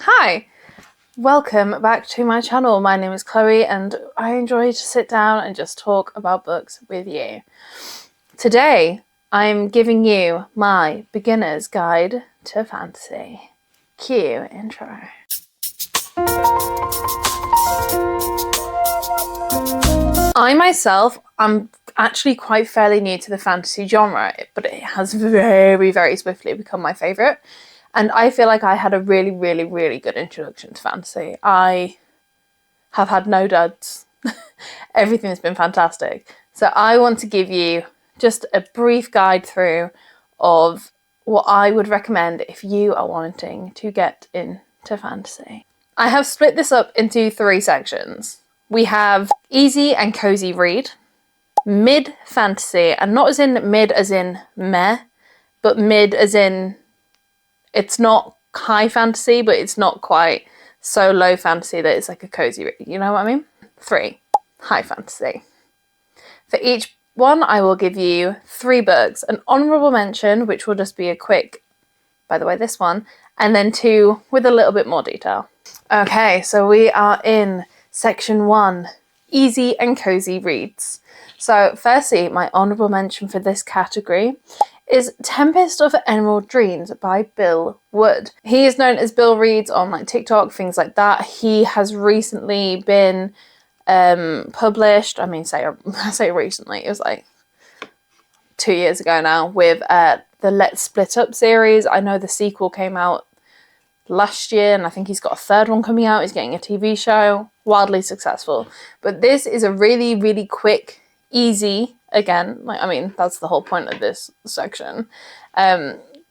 Hi, welcome back to my channel. My name is Chloe and I enjoy to sit down and just talk about books with you. Today, I'm giving you my beginner's guide to fantasy. Cue intro. I myself, I'm actually quite fairly new to the fantasy genre, but it has very, very swiftly become my favourite. And I feel like I had a really, really, really good introduction to fantasy. I have had no duds. Everything's been fantastic. So I want to give you just a brief guide through of what I would recommend if you are wanting to get into fantasy. I have split this up into 3 sections. We have easy and cozy read, mid fantasy, and not as in mid as in meh, but mid as in it's not high fantasy, but it's not quite so low fantasy that it's like a cozy read. You know what I mean? 3, high fantasy. For each one, I will give you 3 books, an honourable mention, which will just be a quick, by the way, this one, and then 2 with a little bit more detail. Okay, so we are in section 1, easy and cozy reads. So firstly, my honourable mention for this category is Tempest of Emerald Dreams by Bill Wood. He is known as Bill Reads on like TikTok, things like that. He has recently been published, I say recently, it was like 2 years ago now, with the Let's Split Up series. I know the sequel came out last year and I think he's got a 3rd one coming out. He's getting a TV show, wildly successful. But this is a really, really quick, easy, again, that's the whole point of this section.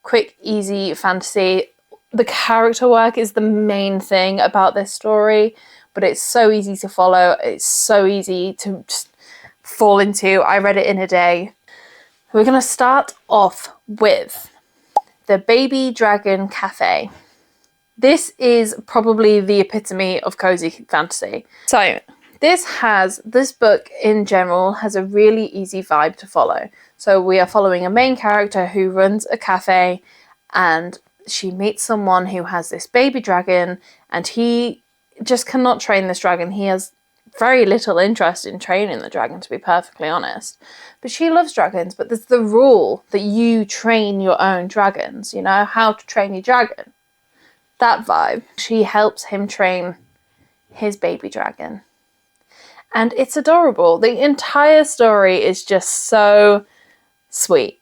Quick, easy fantasy. The character work is the main thing about this story, but it's so easy to follow. It's so easy to just fall into. I read it in a day. We're going to start off with The Baby Dragon Cafe. This is probably the epitome of cozy fantasy. So this book in general has a really easy vibe to follow. So we are following a main character who runs a cafe and she meets someone who has this baby dragon and he just cannot train this dragon. He has very little interest in training the dragon, to be perfectly honest. But she loves dragons, but there's the rule that you train your own dragons, you know, how to train your dragon. That vibe. She helps him train his baby dragon. And it's adorable. The entire story is just so sweet.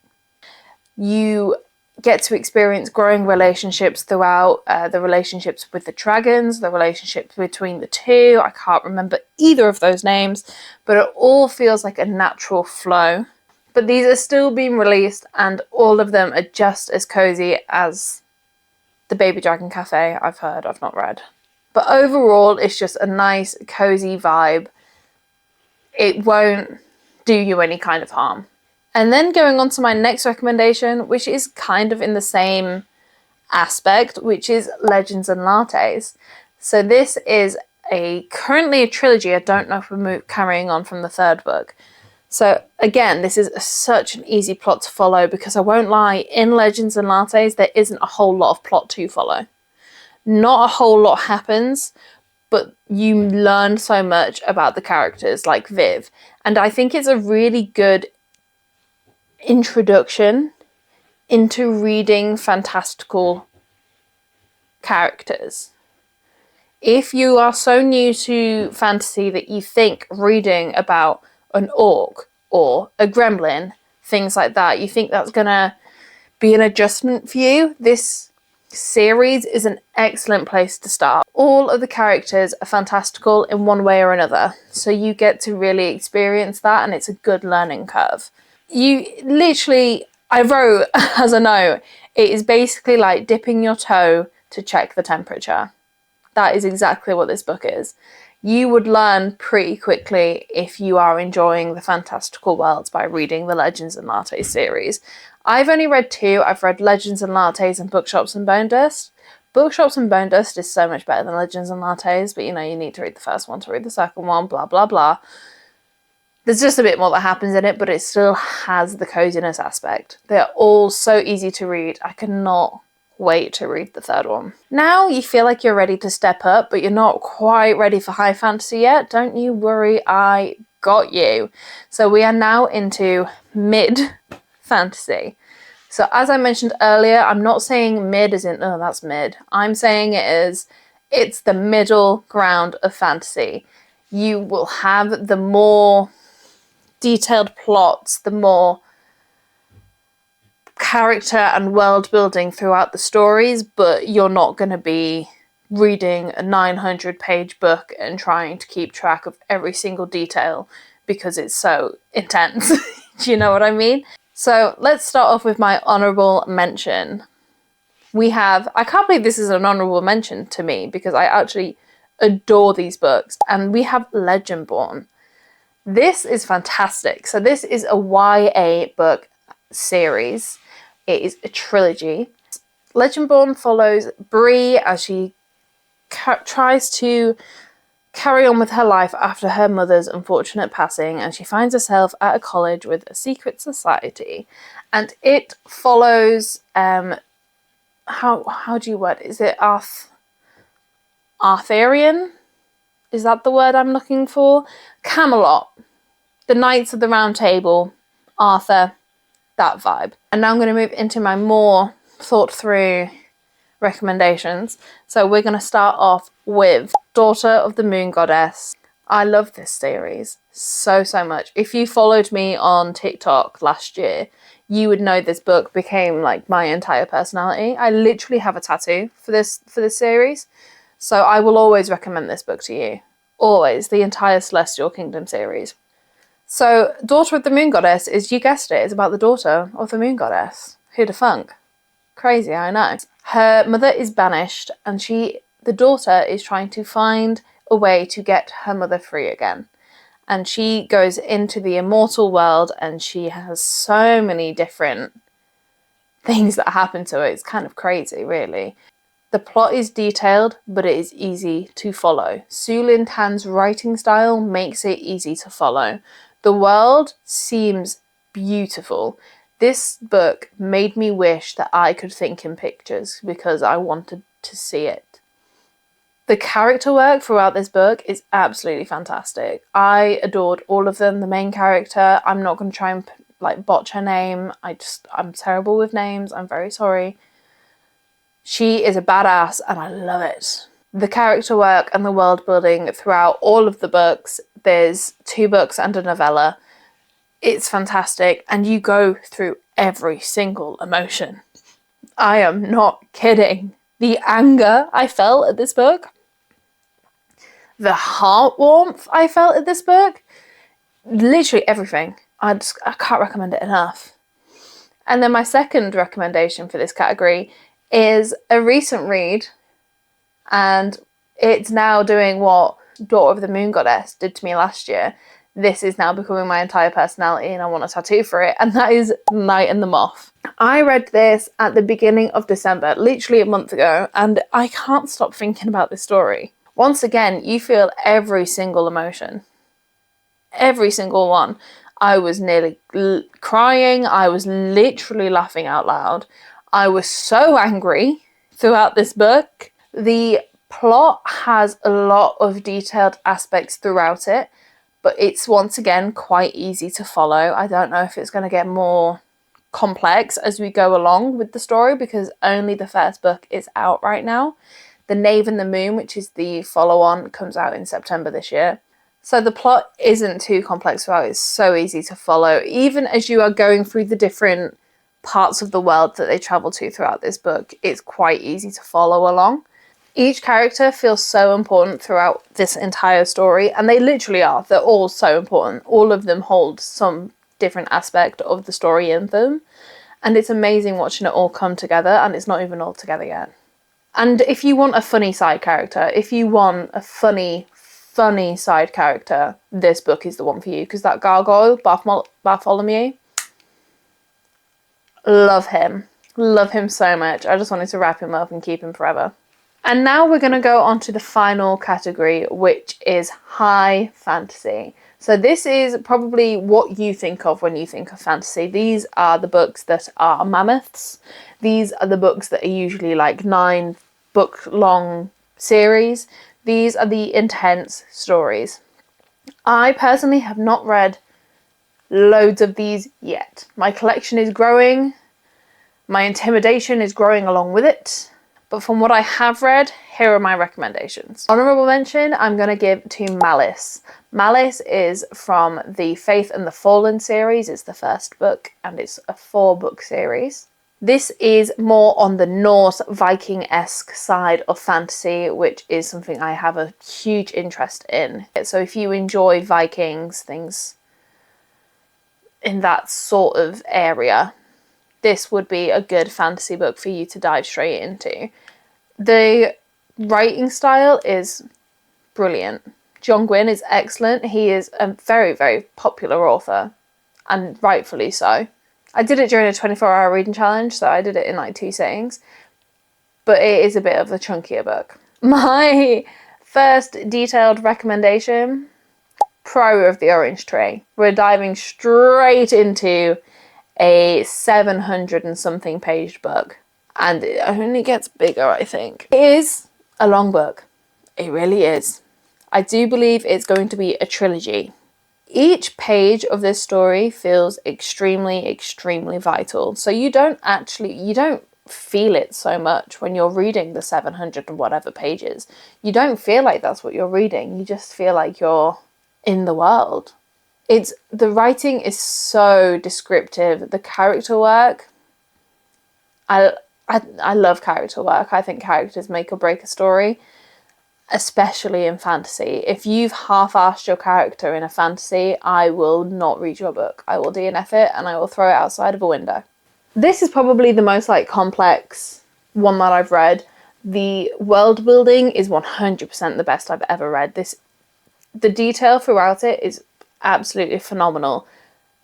You get to experience growing relationships throughout, the relationships with the dragons, the relationships between the 2. I can't remember either of those names, but it all feels like a natural flow. But these are still being released and all of them are just as cozy as The Baby Dragon Cafe. I've heard, I've not read. But overall, it's just a nice, cozy vibe. It won't do you any kind of harm. And then going on to my next recommendation, which is kind of in the same aspect, which is Legends and Lattes. So this is currently a trilogy. I don't know if we're carrying on from the 3rd book. So again, this is such an easy plot to follow because I won't lie, in Legends and Lattes, there isn't a whole lot of plot to follow. Not a whole lot happens, but you learn so much about the characters like Viv. And I think it's a really good introduction into reading fantastical characters. If you are so new to fantasy that you think reading about an orc or a gremlin, things like that, you think that's gonna be an adjustment for you, this series is an excellent place to start. All of the characters are fantastical in one way or another, so you get to really experience that and it's a good learning curve. I wrote as a note, it is basically like dipping your toe to check the temperature. That is exactly what this book is. You would learn pretty quickly if you are enjoying the fantastical worlds by reading the Legends and Lattes series. I've only read 2. I've read Legends and Lattes and Bookshops and Bone Dust. Bookshops and Bone Dust is so much better than Legends and Lattes, but you know, you need to read the first one to read the second one, blah, blah, blah. There's just a bit more that happens in it, but it still has the coziness aspect. They're all so easy to read. I cannot wait to read the third one. Now you feel like you're ready to step up, but you're not quite ready for high fantasy yet. Don't you worry, I got you. So we are now into mid fantasy. So as I mentioned earlier, I'm not saying mid as in, oh, that's mid. I'm saying it's the middle ground of fantasy. You will have the more detailed plots, the more character and world building throughout the stories, but you're not going to be reading a 900-page book and trying to keep track of every single detail because it's so intense. Do you know what I mean? So let's start off with my honorable mention. I can't believe this is an honorable mention to me because I actually adore these books, and we have Legendborn. This is fantastic. So this is a YA book series. It is a trilogy. Legendborn follows Bree as she tries to carry on with her life after her mother's unfortunate passing, and she finds herself at a college with a secret society. And it follows how do you word it? Is it Arthurian? Is that the word I'm looking for? Camelot. The Knights of the Round Table, Arthur, that vibe. And now I'm going to move into my more thought through recommendations. So we're going to start off with Daughter of the Moon Goddess. I love this series so much. If you followed me on TikTok last year, you would know this book became like my entire personality. I literally have a tattoo for this series. So I will always recommend this book to you. Always. The entire Celestial Kingdom series. So Daughter of the Moon Goddess is, you guessed it, is about the daughter of the Moon Goddess. Who'da thunk? Crazy, I know. Her mother is banished, and the daughter is trying to find a way to get her mother free again. And she goes into the immortal world, and she has so many different things that happen to her. It's kind of crazy, really. The plot is detailed, but it is easy to follow. Su Lin Tan's writing style makes it easy to follow. The world seems beautiful. This book made me wish that I could think in pictures because I wanted to see it. The character work throughout this book is absolutely fantastic. I adored all of them. The main character, I'm not going to try and botch her name. I'm terrible with names. I'm very sorry. She is a badass and I love it. The character work and the world building throughout all of the books, there's 2 books and a novella. It's fantastic, and you go through every single emotion. I am not kidding. The anger I felt at this book, the heart warmth I felt at this book, literally everything. I can't recommend it enough. And then my second recommendation for this category is a recent read, and it's now doing what Daughter of the Moon Goddess did to me last year. This is now becoming my entire personality, and I want a tattoo for it, and that is Night and the Moth. I read this at the beginning of December, literally a month ago, and I can't stop thinking about this story. Once again, you feel every single emotion. Every single one. I was nearly crying. I was literally laughing out loud. I was so angry throughout this book. The plot has a lot of detailed aspects throughout it, but it's once again quite easy to follow. I don't know if it's going to get more complex as we go along with the story because only the first book is out right now. The Knave and the Moon, which is the follow-on, comes out in September this year. So the plot isn't too complex throughout. It's so easy to follow. Even as you are going through the different parts of the world that they travel to throughout this book, it's quite easy to follow along. Each character feels so important throughout this entire story, and they literally are. They're all so important. All of them hold some different aspect of the story in them, and it's amazing watching it all come together, and it's not even all together yet. And if you want a funny side character, if you want a funny side character, this book is the one for you, because that gargoyle, Bartholomew, love him so much. I just wanted to wrap him up and keep him forever. And now we're going to go on to the final category, which is high fantasy. So this is probably what you think of when you think of fantasy. These are the books that are mammoths. These are the books that are usually like 9-book long series. These are the intense stories. I personally have not read loads of these yet. My collection is growing. My intimidation is growing along with it. But from what I have read, here are my recommendations. Honourable mention, I'm going to give to Malice. Malice is from the Faith and the Fallen series. It's the first book and it's a 4-book series. This is more on the Norse Viking-esque side of fantasy, which is something I have a huge interest in. So if you enjoy Vikings, things in that sort of area, this would be a good fantasy book for you to dive straight into. The writing style is brilliant. John Gwynne is excellent. He is a very, very popular author, and rightfully so. I did it during a 24-hour reading challenge, so I did it in like 2 sittings, but it is a bit of a chunkier book. My first detailed recommendation, Pro of the Orange Tree. We're diving straight into a 700 and something page book, and it only gets bigger, I think. It is a long book. It really is. I do believe it's going to be a trilogy. Each page of this story feels extremely, extremely vital. So you don't feel it so much when you're reading the 700 and whatever pages. You don't feel like that's what you're reading. You just feel like you're in the world. The writing is so descriptive. The character work, I love character work. I think characters make or break a story, especially in fantasy. If you've half-assed your character in a fantasy, I will not read your book. I will DNF it and I will throw it outside of a window. This is probably the most complex one that I've read. The world building is 100% the best I've ever read. The detail throughout it is absolutely phenomenal.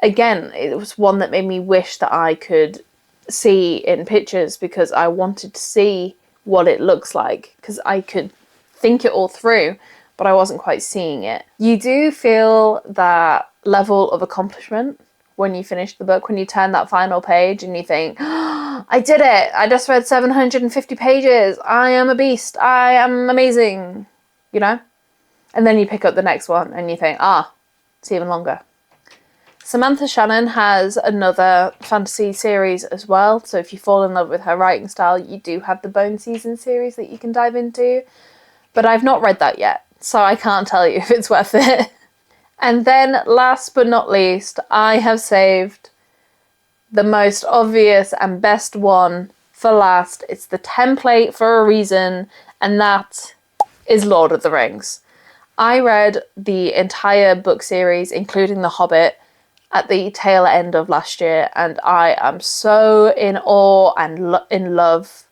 Again, it was one that made me wish that I could see in pictures, because I wanted to see what it looks like, because I could think it all through, but I wasn't quite seeing it. You do feel that level of accomplishment when you finish the book, when you turn that final page and you think, oh, I did it! I just read 750 pages! I am a beast! I am amazing! You know? And then you pick up the next one and you think, it's even longer. Samantha Shannon has another fantasy series as well, so if you fall in love with her writing style, you do have the Bone Season series that you can dive into. But I've not read that yet, so I can't tell you if it's worth it. And then, last but not least, I have saved the most obvious and best one for last. It's the template for a reason, and that is Lord of the Rings. I read the entire book series, including The Hobbit, at the tail end of last year, and I am so in awe and in love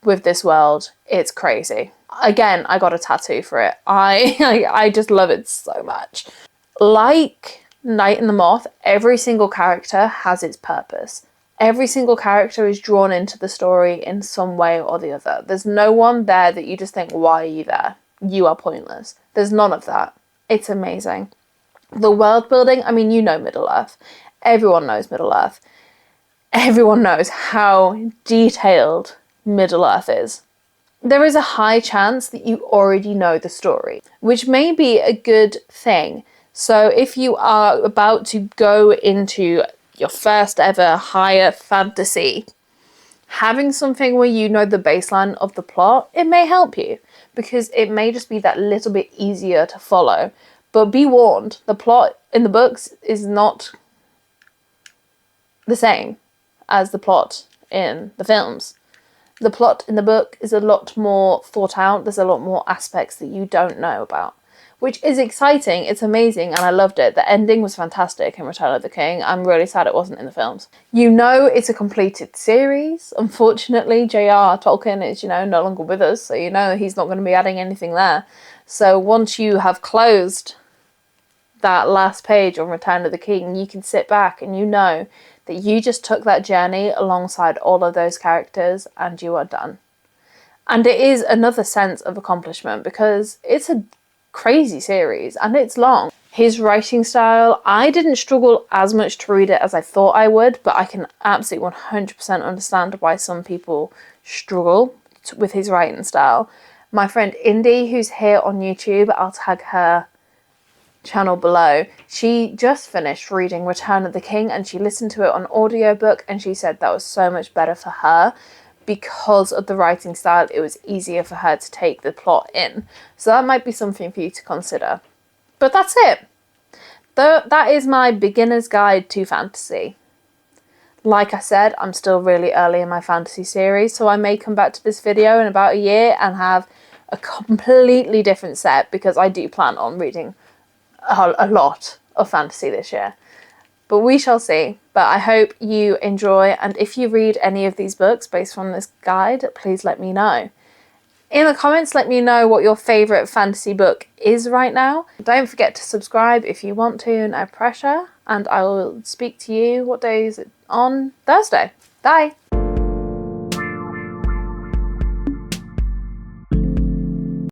with this world. It's crazy. Again, I got a tattoo for it. I just love it so much. Like Night and the Moth, every single character has its purpose. Every single character is drawn into the story in some way or the other. There's no one there that you just think, why are you there? You are pointless. There's none of that. It's amazing. The world building, I mean, you know Middle-earth. Everyone knows Middle-earth. Everyone knows how detailed Middle-earth is. There is a high chance that you already know the story, which may be a good thing. So if you are about to go into your first ever higher fantasy, having something where you know the baseline of the plot, it may help you, because it may just be that little bit easier to follow. But be warned, the plot in the books is not the same as the plot in the films. The plot in the book is a lot more thought out. There's a lot more aspects that you don't know about, which is exciting. It's amazing, and I loved it. The ending was fantastic in Return of the King. I'm really sad it wasn't in the films. You know it's a completed series. Unfortunately, J.R. Tolkien is, no longer with us, so you know he's not going to be adding anything there. So once you have closed that last page on Return of the King, you can sit back and you know that you just took that journey alongside all of those characters and you are done. And it is another sense of accomplishment because it's a crazy series and it's long. His writing style, I didn't struggle as much to read it as I thought I would, but I can absolutely 100% understand why some people struggle with his writing style. My friend Indy, who's here on YouTube, I'll tag her channel below, she just finished reading Return of the King and she listened to it on audiobook and she said that was so much better for her because of the writing style. It was easier for her to take the plot in. So that might be something for you to consider. But that's it. That is my beginner's guide to fantasy. Like I said, I'm still really early in my fantasy series, so I may come back to this video in about a year and have a completely different set because I do plan on reading a lot of fantasy this year. But we shall see. But I hope you enjoy, and if you read any of these books based on this guide, please let me know. In the comments, let me know what your favourite fantasy book is right now. Don't forget to subscribe if you want to, no pressure. And I will speak to you, what day is it? On Thursday. Bye!